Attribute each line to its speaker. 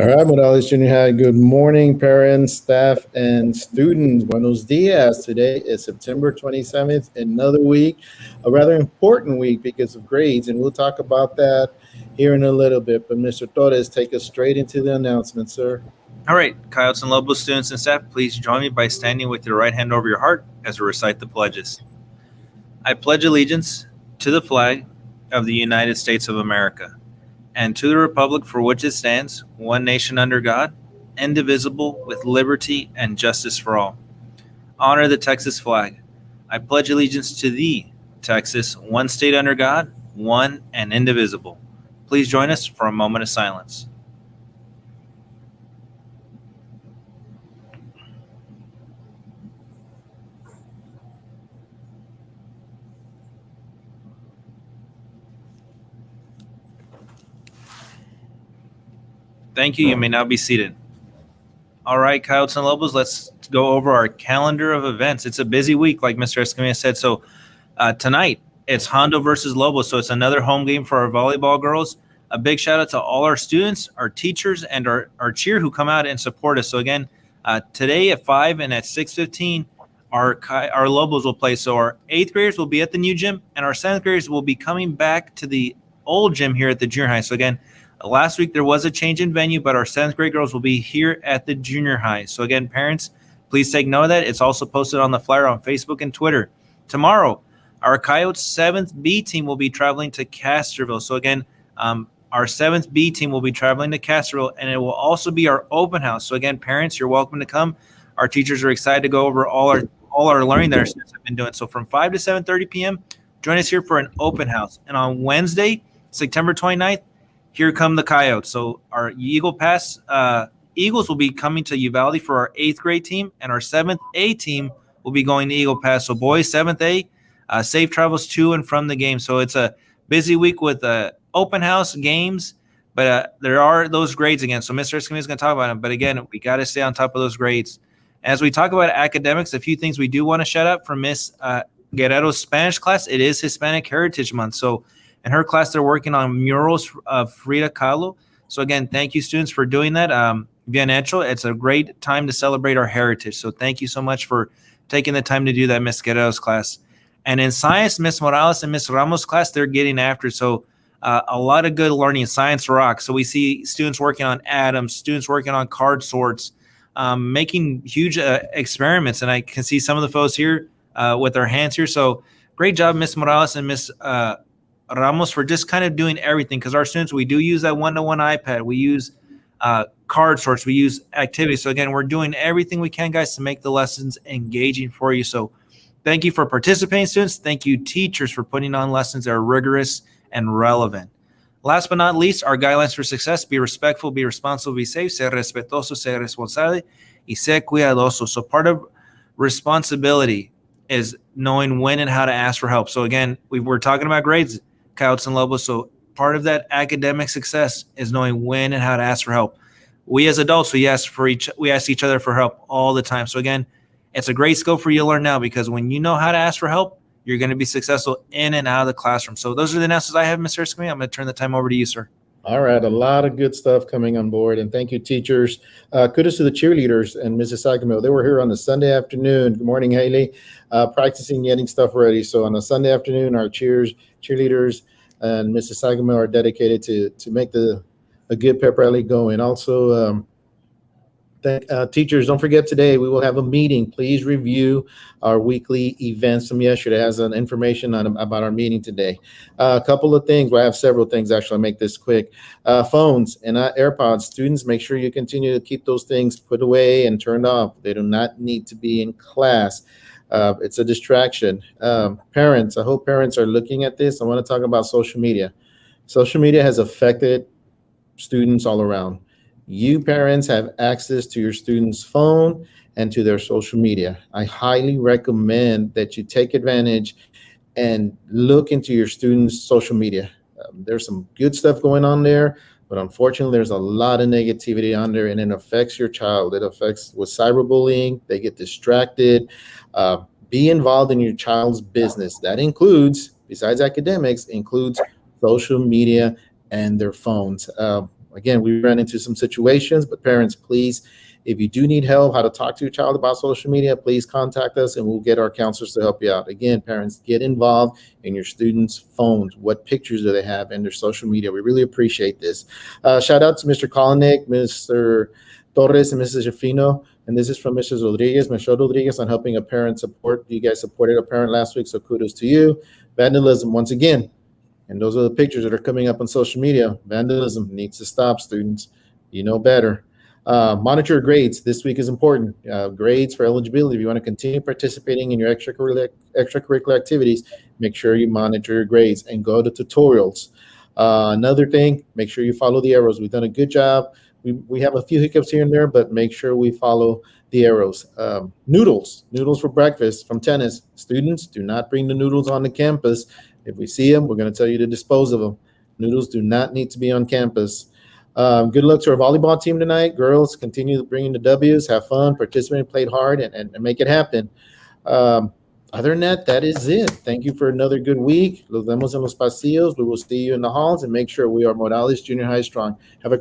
Speaker 1: All right, Morales Junior High. Good morning, parents, staff, and students. Buenos dias. Today is September 27th, another week, a rather important week because of grades, and we'll talk about that here in a little bit. But Mr. Torres, take us straight into the announcement, sir.
Speaker 2: All right, Coyotes and Lobos students and staff, please join me by standing with your right hand over your heart as we recite the pledges. I pledge allegiance to the flag of the United States of America and to the republic for which it stands, one nation under God, indivisible, with liberty and justice for all. Honor the Texas flag. I pledge allegiance to thee, Texas, one state under God, one and indivisible. Please join us for a moment of silence. Thank you. You may now be seated. All right, Coyotes and Lobos, let's go over our calendar of events. It's a busy week, like Mr. Escamilla said. So tonight, it's Hondo versus Lobos. So it's another home game for our volleyball girls. A big shout out to all our students, our teachers, and our cheer who come out and support us. So again, today at 5 and at 6:15, our Lobos will play. So our 8th graders will be at the new gym, and our 7th graders will be coming back to the old gym here at the junior high. So again, last week there was a change in venue, but our 7th grade girls will be here at the junior high. So again, parents, please take note of that. It's also posted on the flyer on Facebook and Twitter. Tomorrow, our Coyotes 7th B team will be traveling to Castroville. So again, our 7th B team will be traveling to Castroville, and it will also be our open house. So again, parents, you're welcome to come. Our teachers are excited to go over all our learning that our students have been doing. So from 5 to 7:30 p.m., join us here for an open house. And on Wednesday, September 29th, here come the Coyotes. So our Eagle Pass Eagles will be coming to Uvalde for our 8th grade team, and our 7th A team will be going to Eagle Pass. So boys, 7th A, safe travels to and from the game. So it's a busy week with open house games, but there are those grades again. So Mr. Escamilla is going to talk about them. But again, we got to stay on top of those grades. As we talk about academics, a few things we do want to shout out from Miss Guerrero's Spanish class. It is Hispanic Heritage Month. So in her class, they're working on murals of Frida Kahlo. So again, thank you, students, for doing that. Bien hecho. It's a great time to celebrate our heritage. So thank you so much for taking the time to do that, Miss Guerrero's class. And in science, Miss Morales and Miss Ramos' class, they're getting after it. So a lot of good learning. Science rocks. So we see students working on atoms, students working on card sorts, making huge experiments. And I can see some of the folks here with their hands here. So great job, Miss Morales and Miss Ramos, for just kind of doing everything, because our students, we do use that one-to-one iPad. We use card sorts. We use activities. So again, we're doing everything we can, guys, to make the lessons engaging for you. So thank you for participating, students. Thank you, teachers, for putting on lessons that are rigorous and relevant. Last but not least, our guidelines for success: be respectful, be responsible, be safe, ser respetuoso, ser responsable, y ser cuidadoso. So part of responsibility is knowing when and how to ask for help. So again, we're talking about grades, Coyotes and Lobos. So part of that academic success is knowing when and how to ask for help. We as adults, we ask each other for help all the time. So again, it's a great skill for you to learn now, because when you know how to ask for help, you're going to be successful in and out of the classroom. So those are the announcements I have, Mr. Escamilla. I'm going to turn the time over to you, sir.
Speaker 1: All right, a lot of good stuff coming on board, and thank you, teachers. Kudos to the cheerleaders and Mrs. Sagamil. They were here on the Sunday afternoon. Good morning, Haley. Practicing getting stuff ready. So on a Sunday afternoon, our cheerleaders and Mrs. Sagamil are dedicated to make a good pep rally going. Also, teachers, don't forget today we will have a meeting. Please review our weekly events from yesterday. It has an information about our meeting today. A couple of things. Well, I have several things, actually. I'll make this quick. Phones and AirPods. Students, make sure you continue to keep those things put away and turned off. They do not need to be in class. It's a distraction. Parents, I hope parents are looking at this. I want to talk about social media. Social media has affected students all around. You parents have access to your students' phone and to their social media. I highly recommend that you take advantage and look into your students' social media. There's some good stuff going on there, but unfortunately, there's a lot of negativity on there, and it affects your child. It affects with cyberbullying. They get distracted. Be involved in your child's business. That includes, besides academics, includes social media and their phones. Again, we ran into some situations, but parents, please, if you do need help, how to talk to your child about social media, please contact us and we'll get our counselors to help you out. Again, parents, get involved in your students' phones. What pictures do they have in their social media? We really appreciate this. Shout out to Mr. Kolnick, Mr. Torres, and Mrs. Jafino. And this is from Mrs. Rodriguez, Michelle Rodriguez, on helping a parent support. You guys supported a parent last week, so kudos to you. Vandalism, once again, and those are the pictures that are coming up on social media. Vandalism needs to stop, students. You know better. Monitor your grades. This week is important. Grades for eligibility. If you want to continue participating in your extracurricular activities, make sure you monitor your grades and go to tutorials. Another thing, make sure you follow the arrows. We've done a good job. We have a few hiccups here and there, but make sure we follow the arrows. Noodles for breakfast from tennis. Students, do not bring the noodles on the campus. If we see them, we're going to tell you to dispose of them. Noodles do not need to be on campus. Good luck to our volleyball team tonight. Girls, continue bringing the W's. Have fun, participate, played hard, and make it happen. Other than that, that is it. Thank you for another good week. Los vemos en los pasillos. We will see you in the halls, and make sure we are Morales Junior High strong. Have a